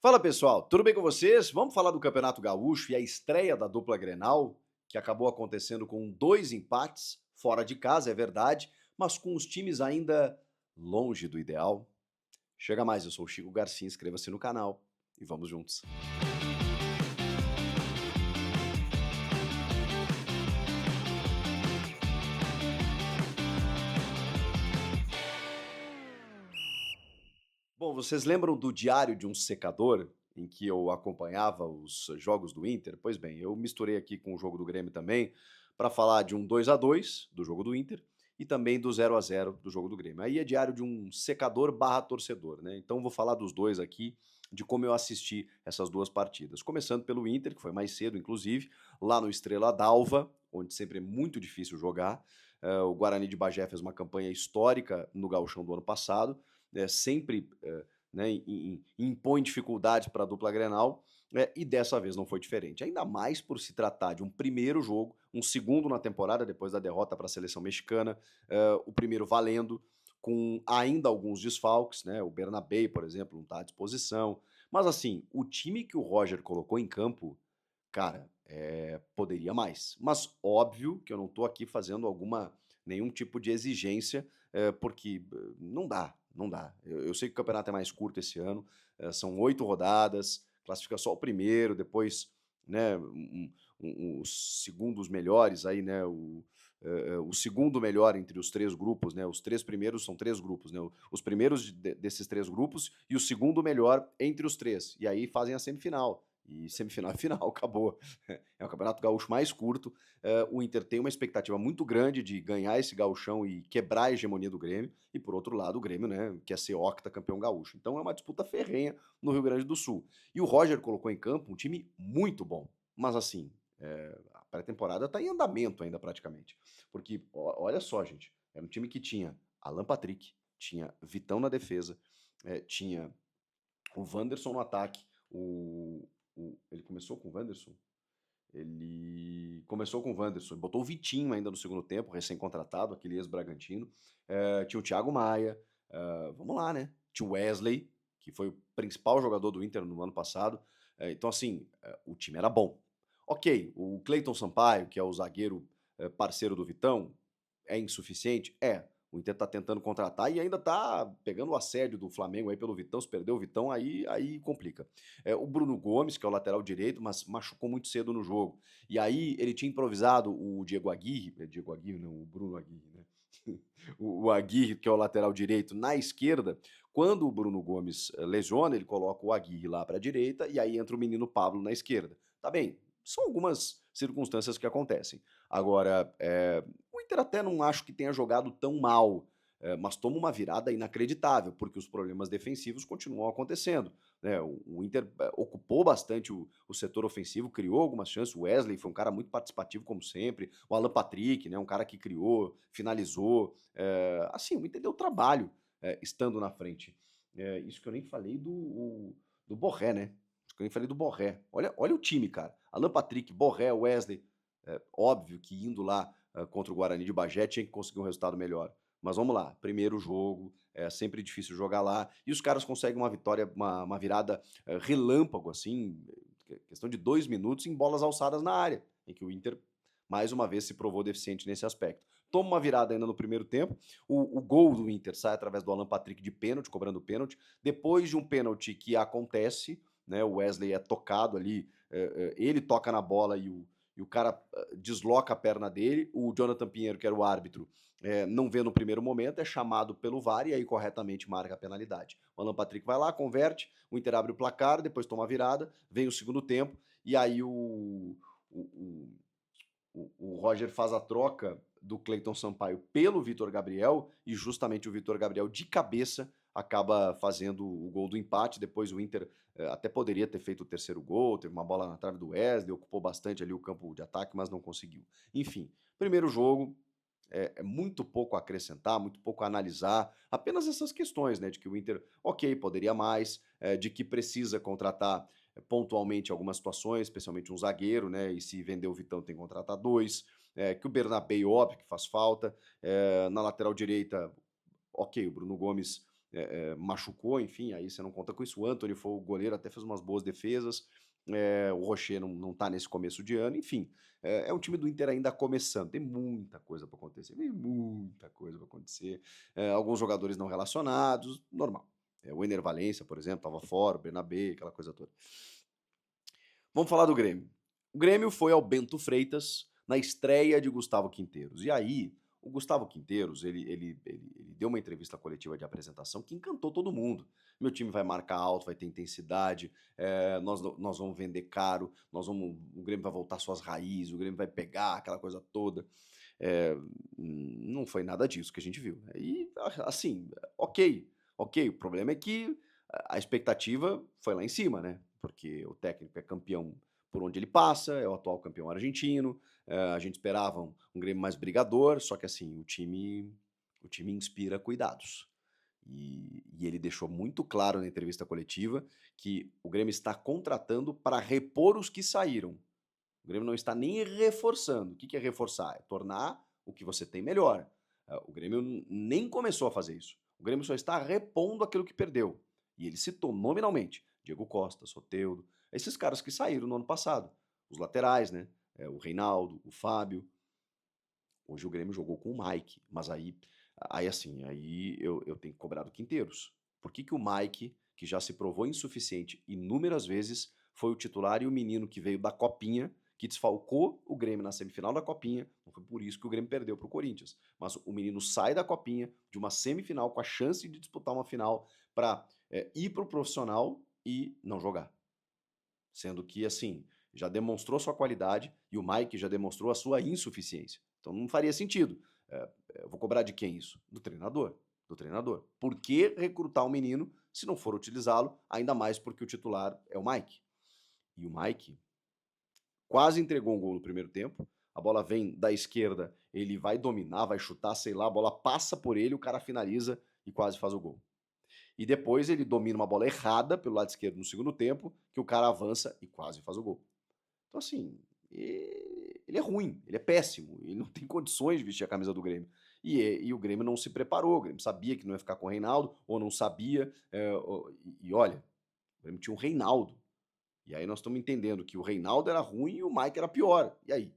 Fala pessoal, tudo bem com vocês? Vamos falar do Campeonato Gaúcho e a estreia da dupla Grenal, que acabou acontecendo com 2 empates, fora de casa, é verdade, mas com os times ainda longe do ideal. Chega mais, eu sou o Chico Garcia, inscreva-se no canal e vamos juntos. Bom, vocês lembram do Diário de um Secador, em que eu acompanhava os jogos do Inter? Pois bem, eu misturei aqui com o jogo do Grêmio também, para falar de um 2-2 do jogo do Inter e também do 0-0 do jogo do Grêmio. Aí é Diário de um Secador barra torcedor, né? Então vou falar dos dois aqui, de como eu assisti essas duas partidas. Começando pelo Inter, que foi mais cedo, inclusive, lá no Estrela d'Alva, onde sempre é muito difícil jogar. O Guarani de Bagé fez uma campanha histórica no Gauchão do ano passado, sempre né, impõe dificuldades para a dupla Grenal, e dessa vez não foi diferente. Ainda mais por se tratar de um primeiro jogo, um segundo na temporada, depois da derrota para a seleção mexicana, o primeiro valendo, com ainda alguns desfalques, né? O Bernabé, por exemplo, não está à disposição. Mas assim, o time que o Roger colocou em campo, cara, poderia mais. Mas óbvio que eu não estou aqui fazendo nenhum tipo de exigência, porque não dá, não dá. Eu sei que o campeonato é mais curto esse ano, são 8 rodadas, classifica só o primeiro, depois, né, os segundos melhores aí, né, o segundo melhor entre os 3 grupos, né, os 3 primeiros são 3 grupos, né, os primeiros desses 3 grupos e o segundo melhor entre os 3, e aí fazem a semifinal. E semifinal é final, acabou. É o campeonato gaúcho mais curto. O Inter tem uma expectativa muito grande de ganhar esse gauchão e quebrar a hegemonia do Grêmio. E por outro lado, o Grêmio, né, quer ser octacampeão gaúcho. Então é uma disputa ferrenha no Rio Grande do Sul. E o Roger colocou em campo um time muito bom. Mas assim, a pré-temporada está em andamento ainda praticamente. Porque, olha só, gente, era um time que tinha Alan Patrick, tinha Vitão na defesa, tinha o Wanderson no ataque, ele começou com o Wanderson? Ele começou com o Wanderson, botou o Vitinho ainda no segundo tempo, recém-contratado, aquele ex-Bragantino. Tinha o Thiago Maia, vamos lá, né? Tinha o Wesley, que foi o principal jogador do Inter no ano passado. Então, assim, o time era bom. Ok, o Cleiton Sampaio, que é o zagueiro parceiro do Vitão, é insuficiente? É. O Inter tá tentando contratar e ainda tá pegando o assédio do Flamengo aí pelo Vitão. Se perder o Vitão, aí complica. O Bruno Gomes, que é o lateral direito, mas machucou muito cedo no jogo. E aí ele tinha improvisado o Diego Aguirre, Diego Aguirre não, o Bruno Aguirre, né? O Aguirre, que é o lateral direito, na esquerda. Quando o Bruno Gomes lesiona, ele coloca o Aguirre lá para a direita e aí entra o menino Pablo na esquerda. Tá bem, são algumas circunstâncias que acontecem. Agora, o Inter até não acho que tenha jogado tão mal, mas toma uma virada inacreditável, porque os problemas defensivos continuam acontecendo, né? O Inter ocupou bastante o setor ofensivo, criou algumas chances. O Wesley foi um cara muito participativo, como sempre. O Alan Patrick, né, um cara que criou, finalizou. Assim, o Inter deu trabalho estando na frente. Isso que eu nem falei do Borré, né? Isso que eu nem falei do Borré. Olha o time, cara. Alan Patrick, Borré, Wesley. Óbvio que indo lá contra o Guarani de Bagé tinha que conseguir um resultado melhor. Mas vamos lá, primeiro jogo, é sempre difícil jogar lá, e os caras conseguem uma vitória, uma virada relâmpago, assim, questão de 2 minutos em bolas alçadas na área, em que o Inter, mais uma vez, se provou deficiente nesse aspecto. Toma uma virada ainda no primeiro tempo, o gol do Inter sai através do Alan Patrick de pênalti, cobrando pênalti, depois de um pênalti que acontece, né, o Wesley é tocado ali, ele toca na bola e o cara desloca a perna dele, o Jonathan Pinheiro, que era o árbitro, não vê no primeiro momento, é chamado pelo VAR e aí corretamente marca a penalidade. O Alan Patrick vai lá, converte, o Inter abre o placar, depois toma a virada, vem o segundo tempo e aí o, o Roger faz a troca do Cleiton Sampaio pelo Vitor Gabriel e justamente o Vitor Gabriel de cabeça acaba fazendo o gol do empate. Depois o Inter até poderia ter feito o terceiro gol, teve uma bola na trave do Wesley, ocupou bastante ali o campo de ataque, mas não conseguiu. Enfim, primeiro jogo, muito pouco a acrescentar, muito pouco a analisar, apenas essas questões, né, de que o Inter, ok, poderia mais, de que precisa contratar pontualmente algumas situações, especialmente um zagueiro, né, e se vender o Vitão tem que contratar dois, que o Bernabé, óbvio que faz falta, na lateral direita, ok, o Bruno Gomes machucou, enfim, aí você não conta com isso. O Antony foi o goleiro, até fez umas boas defesas. O Rocher não tá nesse começo de ano, enfim. É um time do Inter ainda começando, tem muita coisa para acontecer, tem muita coisa para acontecer. Alguns jogadores não relacionados, normal. O Ener Valencia, por exemplo, estava fora, o Bernabé, aquela coisa toda. Vamos falar do Grêmio. O Grêmio foi ao Bento Freitas na estreia de Gustavo Quinteiros. E aí, o Gustavo Quinteiros, ele deu uma entrevista coletiva de apresentação que encantou todo mundo. Meu time vai marcar alto, vai ter intensidade, nós vamos vender caro, o Grêmio vai voltar suas raízes, o Grêmio vai pegar aquela coisa toda. Não foi nada disso que a gente viu. E, assim, ok. O problema é que a expectativa foi lá em cima, né? Porque o técnico é campeão por onde ele passa, é o atual campeão argentino. A gente esperava um Grêmio mais brigador, só que assim, o time inspira cuidados. E ele deixou muito claro na entrevista coletiva que o Grêmio está contratando para repor os que saíram. O Grêmio não está nem reforçando. O que é reforçar? É tornar o que você tem melhor. O Grêmio nem começou a fazer isso. O Grêmio só está repondo aquilo que perdeu. E ele citou nominalmente Diego Costa, Soteldo, esses caras que saíram no ano passado. Os laterais, né? O Reinaldo, o Fábio. Hoje o Grêmio jogou com o Mike, mas aí eu tenho que cobrar do Quinteiros. Por que o Mike, que já se provou insuficiente inúmeras vezes, foi o titular e o menino que veio da Copinha, que desfalcou o Grêmio na semifinal da Copinha, não foi por isso que o Grêmio perdeu para o Corinthians, mas o menino sai da Copinha, de uma semifinal com a chance de disputar uma final para ir para o profissional e não jogar. Sendo que, assim, já demonstrou sua qualidade e o Mike já demonstrou a sua insuficiência. Então não faria sentido. Eu vou cobrar de quem isso? Do treinador. Do treinador. Por que recrutar um menino se não for utilizá-lo, ainda mais porque o titular é o Mike? E o Mike quase entregou um gol no primeiro tempo. A bola vem da esquerda, ele vai dominar, vai chutar, sei lá, a bola passa por ele, o cara finaliza e quase faz o gol. E depois ele domina uma bola errada pelo lado esquerdo no segundo tempo, que o cara avança e quase faz o gol. Então, assim, ele é ruim, ele é péssimo, ele não tem condições de vestir a camisa do Grêmio. E o Grêmio não se preparou, o Grêmio sabia que não ia ficar com o Reinaldo, ou não sabia, e olha, o Grêmio tinha um Reinaldo. E aí nós estamos entendendo que o Reinaldo era ruim e o Mike era pior. E aí?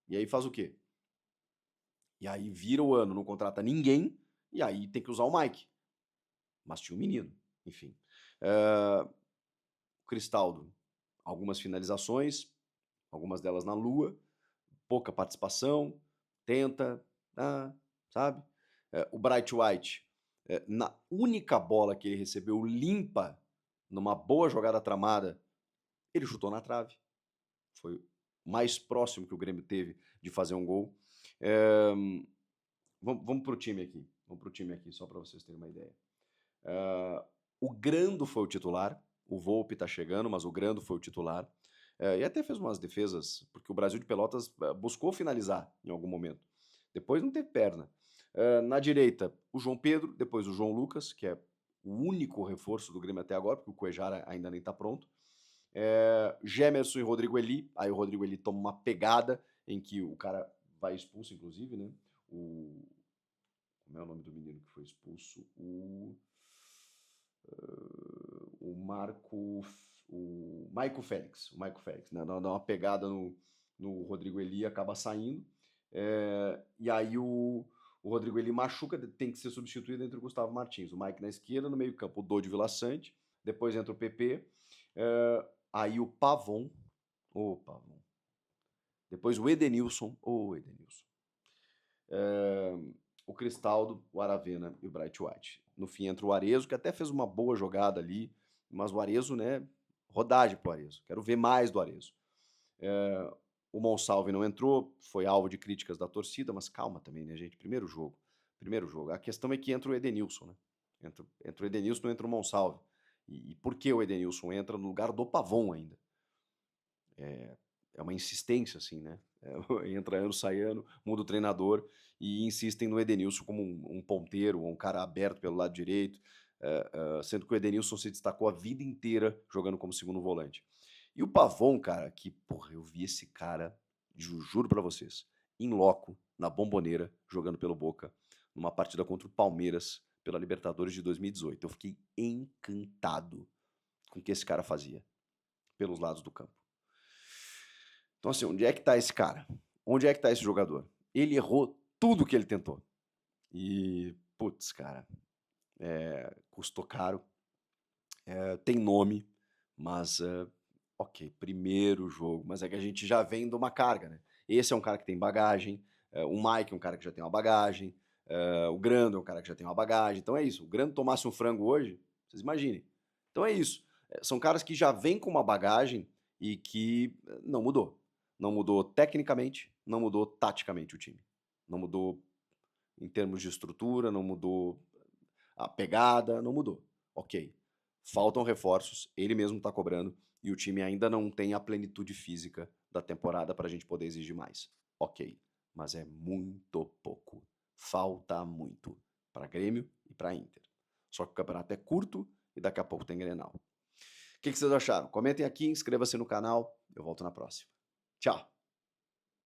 E aí faz o quê? E aí vira o ano, não contrata ninguém, e aí tem que usar o Mike. Mas tinha um menino, enfim. O Cristaldo, algumas finalizações, algumas delas na lua, pouca participação, tenta, sabe? O Bright White, na única bola que ele recebeu limpa, numa boa jogada tramada, ele chutou na trave. Foi o mais próximo que o Grêmio teve de fazer um gol. Vamos pro time aqui. Vamos pro time aqui, só para vocês terem uma ideia. O Grando foi o titular. O Volpe tá chegando, mas o Grando foi o titular. E até fez umas defesas, porque o Brasil de Pelotas buscou finalizar em algum momento. Depois não teve perna. Na direita, o João Pedro, depois o João Lucas, que é o único reforço do Grêmio até agora, porque o Cuejara ainda nem está pronto. Gemerson e Rodrigo Eli. Aí o Rodrigo Eli toma uma pegada em que o cara vai expulso, inclusive, né? Como é o nome do menino que foi expulso? O Maico Félix. O Maico Félix, né? Dá uma pegada no Rodrigo Eli, acaba saindo. E aí o Rodrigo Eli machuca, tem que ser substituído entre o Gustavo Martins. O Mike na esquerda, no meio campo o Dodi Vila Sante, depois entra o PP, aí o Pavon, depois o Edenilson, o Cristaldo, o Aravena e o Bright White. No fim entra o Arezo, que até fez uma boa jogada ali, mas o Arezo, né, rodagem pro Arezo. Quero ver mais do Arezo. O Monsalve não entrou, foi alvo de críticas da torcida, mas calma também, né, gente? Primeiro jogo. A questão é que entra o Edenilson, né? Entra o Edenilson, não entra o Monsalve. E por que o Edenilson entra no lugar do Pavon ainda? É uma insistência, assim, né? Entra ano, sai ano, muda o treinador e insistem no Edenilson como um ponteiro, um cara aberto pelo lado direito, sendo que o Edenilson se destacou a vida inteira jogando como segundo volante. E o Pavon, cara, que, porra, eu vi esse cara, juro pra vocês, em loco, na Bombonera, jogando pelo Boca, numa partida contra o Palmeiras, pela Libertadores de 2018. Eu fiquei encantado com o que esse cara fazia pelos lados do campo. Então, assim, onde é que tá esse cara? Onde é que tá esse jogador? Ele errou tudo que ele tentou. E, putz, cara, custou caro, tem nome, mas, ok, primeiro jogo, mas é que a gente já vem de uma carga, né? Esse é um cara que tem bagagem, o Mike é um cara que já tem uma bagagem, o Grando é um cara que já tem uma bagagem, então é isso. O Grando tomasse um frango hoje, vocês imaginem. Então é isso. São caras que já vêm com uma bagagem e que não mudou. Não mudou tecnicamente, não mudou taticamente o time. Não mudou em termos de estrutura, não mudou a pegada, não mudou. Ok. Faltam reforços, ele mesmo está cobrando, e o time ainda não tem a plenitude física da temporada para a gente poder exigir mais. Ok. Mas é muito pouco. Falta muito para Grêmio e para Inter. Só que o campeonato é curto e daqui a pouco tem Grenal. O que vocês acharam? Comentem aqui, inscreva-se no canal. Eu volto na próxima. Tchau!